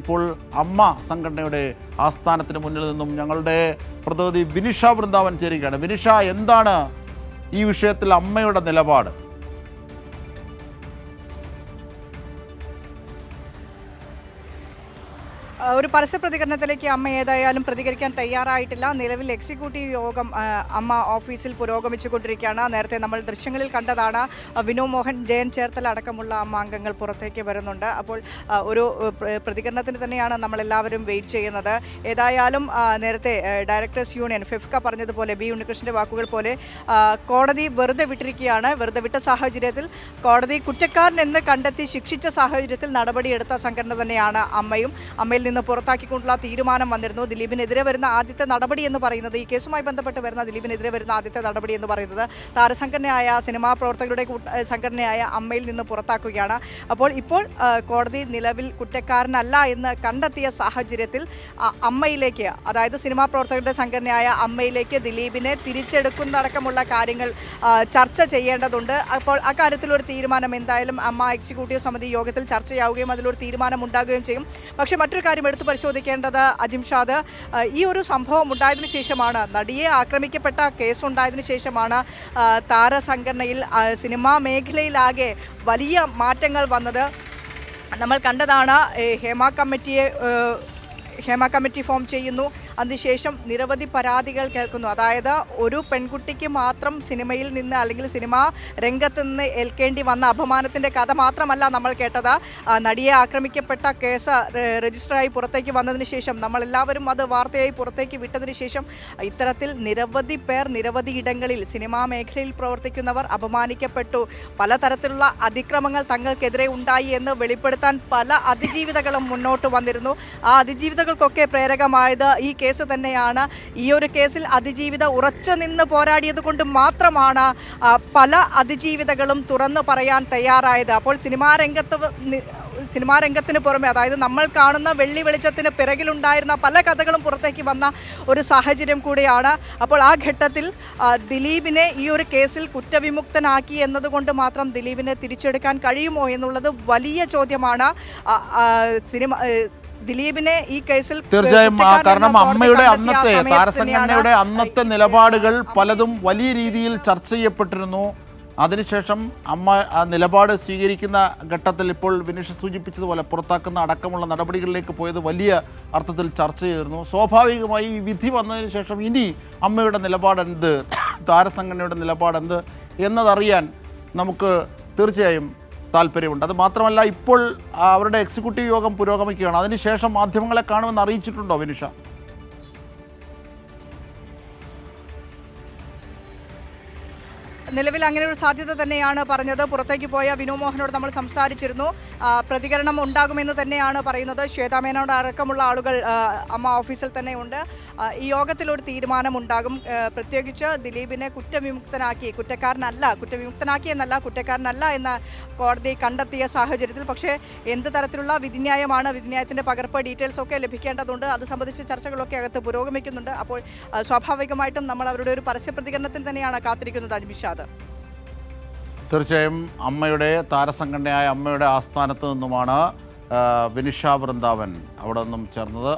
ഇപ്പോൾ അമ്മ സംഘടനയുടെ ആസ്ഥാനത്തിന് മുന്നിൽ നിന്നും ഞങ്ങളുടെ പ്രതിനിധി വിനിഷ വൃന്ദാവൻ ചേരുകയാണ്. വിനിഷ, എന്താണ് ഈ വിഷയത്തിൽ അമ്മയുടെ നിലപാട്? ഒരു പരസ്യ പ്രതികരണത്തിലേക്ക് അമ്മ ഏതായാലും പ്രതികരിക്കാൻ തയ്യാറായിട്ടില്ല. നിലവിൽ എക്സിക്യൂട്ടീവ് യോഗം അമ്മ ഓഫീസിൽ പുരോഗമിച്ചുകൊണ്ടിരിക്കുകയാണ്. നേരത്തെ നമ്മൾ ദൃശ്യങ്ങളിൽ കണ്ടതാണ്. വിനു മോഹൻ, ജയൻ ചേർത്തല അടക്കമുള്ള അമ്മ അംഗങ്ങൾ പുറത്തേക്ക് വരുന്നുണ്ട്. അപ്പോൾ ഒരു പ്രതികരണത്തിന് തന്നെയാണ് നമ്മളെല്ലാവരും വെയിറ്റ് ചെയ്യുന്നത്. ഏതായാലും നേരത്തെ ഡയറക്ടേഴ്സ് യൂണിയൻ ഫിഫ്ക പറഞ്ഞതുപോലെ, ബി ഉണ്ണികൃഷ്ണൻ്റെ വാക്കുകൾ പോലെ, കോടതി വെറുതെ വിട്ടിരിക്കുകയാണ്. വെറുതെ വിട്ട സാഹചര്യത്തിൽ കോടതി കുറ്റക്കാരനെന്ന് കണ്ടെത്തി ശിക്ഷിച്ച സാഹചര്യത്തിൽ നടപടിയെടുത്ത സംഘടന തന്നെയാണ് അമ്മയും. അമ്മയിൽ നിന്ന് പുറത്താക്കിക്കൊണ്ടുള്ള തീരുമാനം വന്നിരുന്നു. ദിലീപിനെതിരെ വരുന്ന ആദ്യത്തെ നടപടി എന്ന് പറയുന്നത്, ഈ കേസുമായി ബന്ധപ്പെട്ട് വരുന്ന ദിലീപിനെതിരെ വരുന്ന ആദ്യത്തെ നടപടി എന്ന് പറയുന്നത് താരസംഘടനയായ സിനിമാ പ്രവർത്തകരുടെ സംഘടനയായ അമ്മയിൽ നിന്ന് പുറത്താക്കുകയാണ്. ഇപ്പോൾ കോടതി നിലവിൽ കുറ്റക്കാരനല്ല എന്ന് കണ്ടെത്തിയ സാഹചര്യത്തിൽ അമ്മയിലേക്ക്, അതായത് സിനിമാ പ്രവർത്തകരുടെ സംഘടനയായ അമ്മയിലേക്ക് ദിലീപിനെ തിരിച്ചെടുക്കുന്നതടക്കമുള്ള കാര്യങ്ങൾ ചർച്ച ചെയ്യേണ്ടതുണ്ട്. അപ്പോൾ അക്കാര്യത്തിലൊരു തീരുമാനം എന്തായാലും അമ്മ എക്സിക്യൂട്ടീവ് സമിതി യോഗത്തിൽ ചർച്ചയാവുകയും അതിലൊരു തീരുമാനം ഉണ്ടാകുകയും ചെയ്യും. പക്ഷേ മറ്റൊരു കാര്യം എടുത്തു പരിശോധിക്കേണ്ടത്, അജിംഷാദ്, ഈ ഒരു സംഭവം ഉണ്ടായതിനു ശേഷമാണ്, നടിയെ ആക്രമിക്കപ്പെട്ട കേസുണ്ടായതിനു ശേഷമാണ് താരസംഘടനയിൽ സിനിമാ മേഖലയിലാകെ വലിയ മാറ്റങ്ങൾ വന്നത്. നമ്മൾ കണ്ടതാണ്. ഹേമ കമ്മിറ്റി ഫോം ചെയ്യുന്നു. അതിനുശേഷം നിരവധി പരാതികൾ കേൾക്കുന്നു. അതായത് ഒരു പെൺകുട്ടിക്ക് മാത്രം സിനിമയിൽ നിന്ന് അല്ലെങ്കിൽ സിനിമാ രംഗത്ത് നിന്ന് ഏൽക്കേണ്ടി വന്ന അപമാനത്തിൻ്റെ കഥ മാത്രമല്ല നമ്മൾ കേട്ടത്. നടിയെ ആക്രമിക്കപ്പെട്ട കേസ് രജിസ്റ്ററായി പുറത്തേക്ക് വന്നതിന് ശേഷം, നമ്മളെല്ലാവരും അത് വാർത്തയായി പുറത്തേക്ക് വിട്ടതിന് ശേഷം, ഇത്തരത്തിൽ നിരവധി പേർ നിരവധി ഇടങ്ങളിൽ സിനിമാ മേഖലയിൽ പ്രവർത്തിക്കുന്നവർ അപമാനിക്കപ്പെട്ടു. പലതരത്തിലുള്ള അതിക്രമങ്ങൾ തങ്ങൾക്കെതിരെ ഉണ്ടായി എന്ന് വെളിപ്പെടുത്താൻ പല അതിജീവിതകളും മുന്നോട്ട് വന്നിരുന്നു. ആ അതിജീവിതകൾക്കൊക്കെ പ്രേരകമായത് ഈ കേസ് തന്നെയാണ്. ഈ ഒരു കേസിൽ അതിജീവിത ഉറച്ചു നിന്ന് പോരാടിയത് കൊണ്ട് മാത്രമാണ് പല അതിജീവിതകളും തുറന്നു പറയാൻ തയ്യാറായത്. അപ്പോൾ സിനിമാ രംഗത്തിന് പുറമെ, അതായത് നമ്മൾ കാണുന്ന വെള്ളി വെളിച്ചത്തിന് പിറകിലുണ്ടായിരുന്ന പല കഥകളും പുറത്തേക്ക് വന്ന ഒരു സാഹചര്യം കൂടിയാണ്. അപ്പോൾ ആ ഘട്ടത്തിൽ ദിലീപിനെ ഈ ഒരു കേസിൽ കുറ്റവിമുക്തനാക്കി എന്നതുകൊണ്ട് മാത്രം ദിലീപിനെ തിരിച്ചെടുക്കാൻ കഴിയുമോ എന്നുള്ളത് വലിയ ചോദ്യമാണ്. ദിലീപിനെ ഈ കേസിൽ തീർച്ചയായും, കാരണം അമ്മയുടെ അന്നത്തെ താരസംഘടനയുടെ അന്നത്തെ നിലപാടുകൾ പലതും വലിയ രീതിയിൽ ചർച്ച ചെയ്യപ്പെട്ടിരുന്നു. അതിനുശേഷം അമ്മ ആ നിലപാട് സ്വീകരിക്കുന്ന ഘട്ടത്തിൽ ഇപ്പോൾ വിനിഷ സൂചിപ്പിച്ചതുപോലെ പുറത്താക്കുന്ന അടക്കമുള്ള നടപടികളിലേക്ക് പോയത് വലിയ അർത്ഥത്തിൽ ചർച്ച ചെയ്തിരുന്നു. സ്വാഭാവികമായി ഈ വിധി വന്നതിന് ശേഷം ഇനി അമ്മയുടെ നിലപാടെന്ത്, താരസംഘടനയുടെ നിലപാടെന്ത് എന്നതറിയാൻ നമുക്ക് തീർച്ചയായും താല്പര്യമുണ്ട്. അത് മാത്രമല്ല, ഇപ്പോൾ അവരുടെ എക്സിക്യൂട്ടീവ് യോഗം പുരോഗമിക്കുകയാണ്. അതിനുശേഷം മാധ്യമങ്ങളെ കാണുമെന്ന് അറിയിച്ചിട്ടുണ്ടോ വിനിഷ? നിലവിൽ അങ്ങനെ ഒരു സാധ്യത തന്നെയാണ് പറഞ്ഞത്. പുറത്തേക്ക് പോയ വിനു മോഹനോട് നമ്മൾ സംസാരിച്ചിരുന്നു. പ്രതികരണം ഉണ്ടാകുമെന്ന് തന്നെയാണ് പറയുന്നത്. ശ്വേതാ മേനോട് അടക്കമുള്ള ആളുകൾ അമ്മ ഓഫീസിൽ തന്നെ ഉണ്ട്. ഈ യോഗത്തിലൊരു തീരുമാനമുണ്ടാകും. പ്രത്യേകിച്ച് ദിലീപിനെ കുറ്റക്കാരനല്ല എന്ന കോടതി കണ്ടെത്തിയ സാഹചര്യത്തിൽ, പക്ഷേ എന്ത് തരത്തിലുള്ള വിധിന്യായമാണ്, വിധിന്യായത്തിൻ്റെ പകർപ്പ്, ഡീറ്റെയിൽസ് ഒക്കെ ലഭിക്കേണ്ടതുണ്ട്. അത് സംബന്ധിച്ച് ചർച്ചകളൊക്കെ അകത്ത് പുരോഗമിക്കുന്നുണ്ട്. അപ്പോൾ സ്വാഭാവികമായിട്ടും നമ്മൾ അവരുടെ ഒരു പരസ്യ പ്രതികരണത്തിന് തന്നെയാണ് കാത്തിരിക്കുന്നത്. അജിംഷാദ്, തീർച്ചയായും അമ്മയുടെ താരസംഘടനയായ അമ്മയുടെ ആസ്ഥാനത്ത് നിന്നുമാണ് വിനിഷ വൃന്ദാവൻ അവിടെ നിന്നും ചേർന്നത്.